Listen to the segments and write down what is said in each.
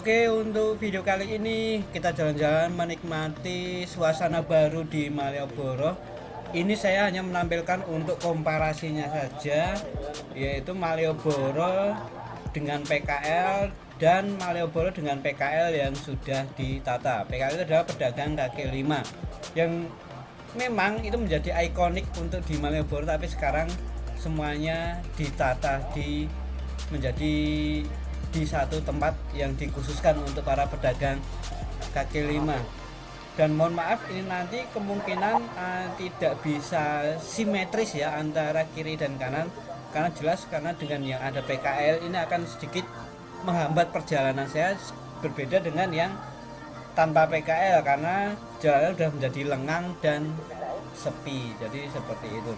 Oke, untuk video kali ini kita jalan-jalan menikmati suasana baru di Malioboro. Ini saya hanya menampilkan untuk komparasinya saja, yaitu Malioboro dengan PKL dan Malioboro dengan PKL yang sudah ditata. PKL itu adalah pedagang kaki lima yang memang itu menjadi ikonik untuk di Malioboro, tapi sekarang semuanya ditata menjadi di satu tempat yang dikhususkan untuk para pedagang kaki lima. Dan mohon maaf, ini nanti kemungkinan tidak bisa simetris ya antara kiri dan kanan, karena jelas karena dengan yang ada PKL ini akan sedikit menghambat perjalanan saya, berbeda dengan yang tanpa PKL karena jalannya sudah menjadi lengang dan sepi. Jadi seperti itu.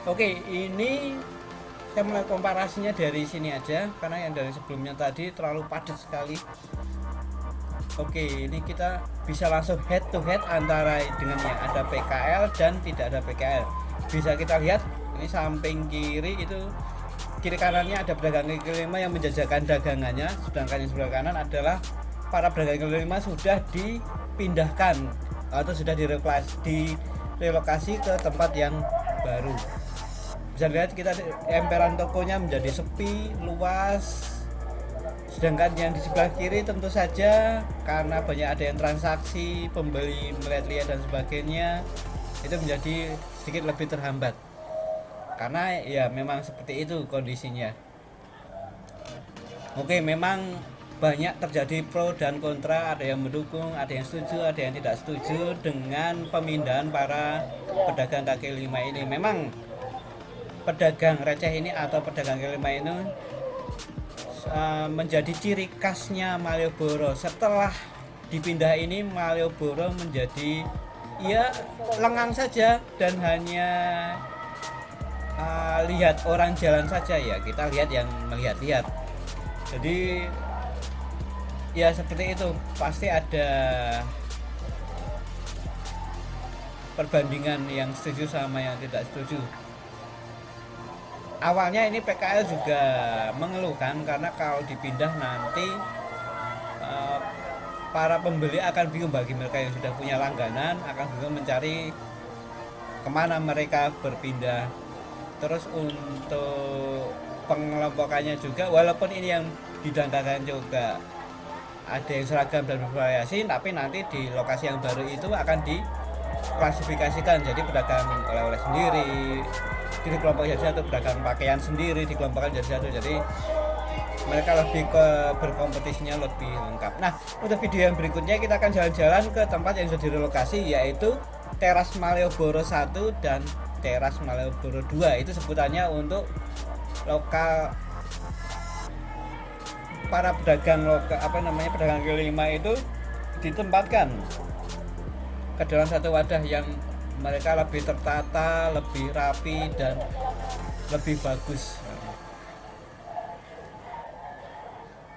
Oke, ini saya mulai komparasinya dari sini aja karena yang dari sebelumnya tadi terlalu padat sekali. Oke, ini kita bisa langsung head to head antara dengan yang ada PKL dan tidak ada PKL. Bisa kita lihat ini samping kiri itu, kiri kanannya ada pedagang kaki lima yang menjajakan dagangannya, sedangkan yang sebelah kanan adalah para pedagang kaki lima sudah dipindahkan atau sudah direlokasi ke tempat yang baru. Bisa lihat kita emperan tokonya menjadi sepi, luas. Sedangkan yang di sebelah kiri tentu saja karena banyak ada yang transaksi, pembeli melihat-lihat dan sebagainya, itu menjadi sedikit lebih terhambat. Karena ya memang seperti itu kondisinya. Oke, memang banyak terjadi pro dan kontra, ada yang mendukung, ada yang setuju, ada yang tidak setuju dengan pemindahan para pedagang kaki lima ini. Memang pedagang receh ini atau pedagang kaki lima ini menjadi ciri khasnya Malioboro. Setelah dipindah ini, Malioboro menjadi ya lengang saja dan hanya lihat orang jalan saja ya, kita lihat yang melihat-lihat. Jadi ya seperti itu, pasti ada perbandingan yang setuju sama yang tidak setuju. Awalnya ini PKL juga mengeluhkan karena kalau dipindah nanti para pembeli akan bingung, bagi mereka yang sudah punya langganan akan bingung mencari kemana mereka berpindah. Terus untuk pengelompokannya juga, walaupun ini yang didangkakan juga ada yang seragam dan bervariasi, tapi nanti di lokasi yang baru itu akan diklasifikasikan jadi pedagang oleh-oleh sendiri dikelompok jadi satu, pedagang pakaian sendiri dikelompokkan jadi satu, jadi mereka lebih berkompetisinya lebih lengkap. Nah, untuk video yang berikutnya kita akan jalan-jalan ke tempat yang sudah direlokasi, yaitu Teras Malioboro 1 dan Teras Malioboro 2. Itu sebutannya untuk lokal para pedagang lokal, pedagang kaki lima itu ditempatkan ke dalam satu wadah yang mereka lebih tertata, lebih rapi dan lebih bagus.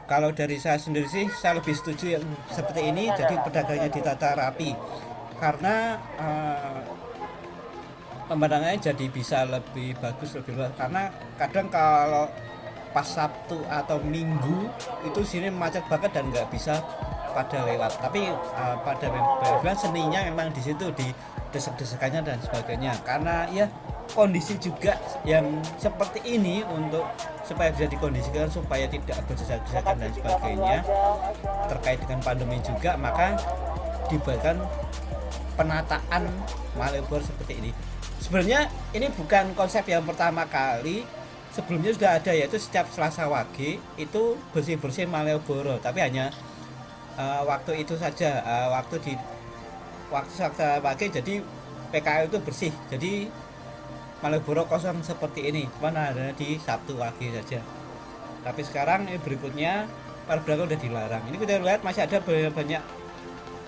Kalau dari saya sendiri sih, saya lebih setuju yang seperti ini, jadi pedagangnya ditata rapi karena pemandangannya jadi bisa lebih bagus, lebih luas. Karena kadang kalau pas Sabtu atau Minggu itu sini macet banget dan nggak bisa pada lewat. Tapi pada bulan seninya memang di situ, di desek-desekannya dan sebagainya. Karena ya kondisi juga yang seperti ini untuk supaya bisa dikondisikan supaya tidak berdesak-desakan dan sebagainya, terkait dengan pandemi juga, maka dibuatkan penataan Malioboro seperti ini. Sebenarnya ini bukan konsep yang pertama kali, sebelumnya sudah ada, yaitu setiap Selasa Wage itu bersih-bersih Malioboro, tapi hanya waktu itu saja, waktu Selasa Wage jadi PKL itu bersih, jadi Malioboro kosong seperti ini, cuma ada di Sabtu Wage saja. Tapi sekarang ini berikutnya para pedagang udah dilarang. Ini kita lihat masih ada banyak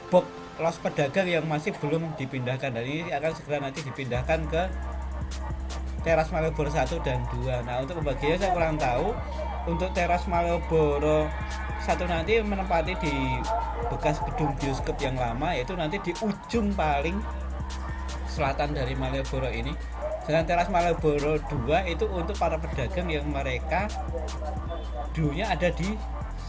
box los pedagang yang masih belum dipindahkan, dan ini akan segera nanti dipindahkan ke Teras Malioboro 1 dan 2. Nah, untuk pembagiannya saya kurang tahu. Untuk Teras Malioboro 1 nanti menempati di bekas gedung bioskop yang lama, yaitu nanti di ujung paling selatan dari Malioboro ini. Sedangkan Teras Malioboro 2 itu untuk para pedagang yang mereka dulunya ada di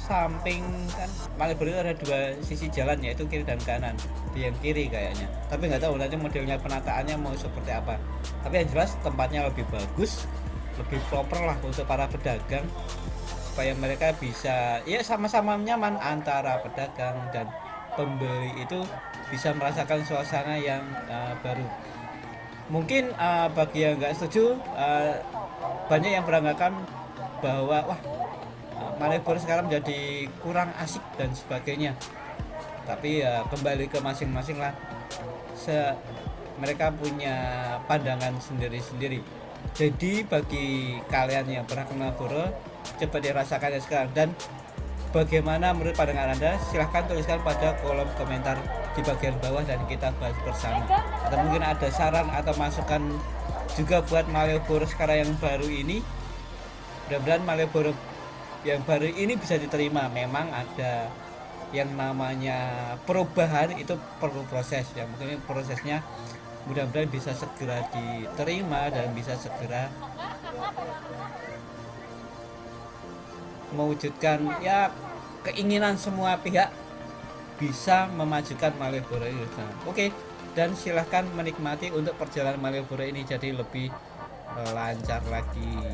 samping kan Malioboro itu ada dua sisi jalan, yaitu kiri dan kanan. Di yang kiri kayaknya, tapi nggak tahu nanti modelnya penataannya mau seperti apa. Tapi yang jelas tempatnya lebih bagus, lebih proper lah untuk para pedagang, supaya mereka bisa ya sama-sama nyaman, antara pedagang dan pembeli itu bisa merasakan suasana yang baru. Mungkin bagi yang nggak setuju, banyak yang beranggapan bahwa wah, Malioboro sekarang menjadi kurang asik dan sebagainya. Tapi ya kembali ke masing-masing lah. Mereka punya pandangan sendiri-sendiri. Jadi bagi kalian yang pernah ke Malioboro, coba dirasakan ya sekarang. Dan bagaimana menurut pandangan Anda? Silahkan tuliskan pada kolom komentar di bagian bawah dan kita bahas bersama. Atau mungkin ada saran atau masukan juga buat Malioboro sekarang yang baru ini. Mudah-mudahan Malioboro yang baru ini bisa diterima. Memang ada yang namanya perubahan, itu perlu proses ya. Mungkin prosesnya mudah-mudahan bisa segera diterima dan bisa segera mewujudkan ya keinginan semua pihak bisa memajukan Malioboro ini. Oke, dan silahkan menikmati untuk perjalanan Malioboro ini jadi lebih lancar lagi.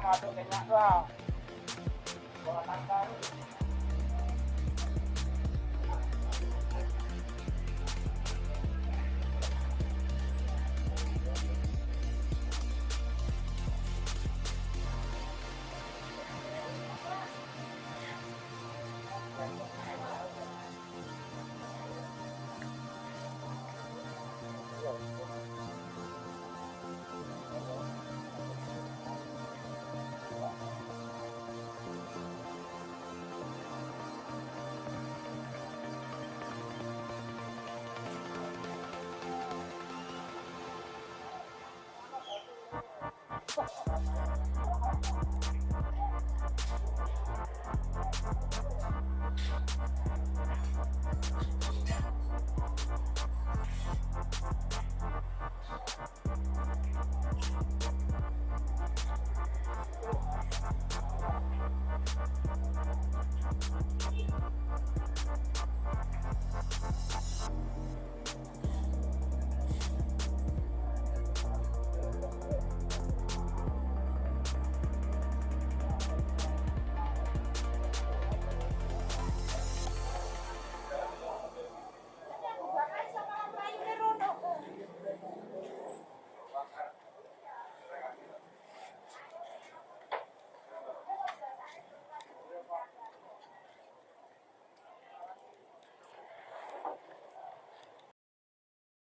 Masuk ke nak, bawah tangkar.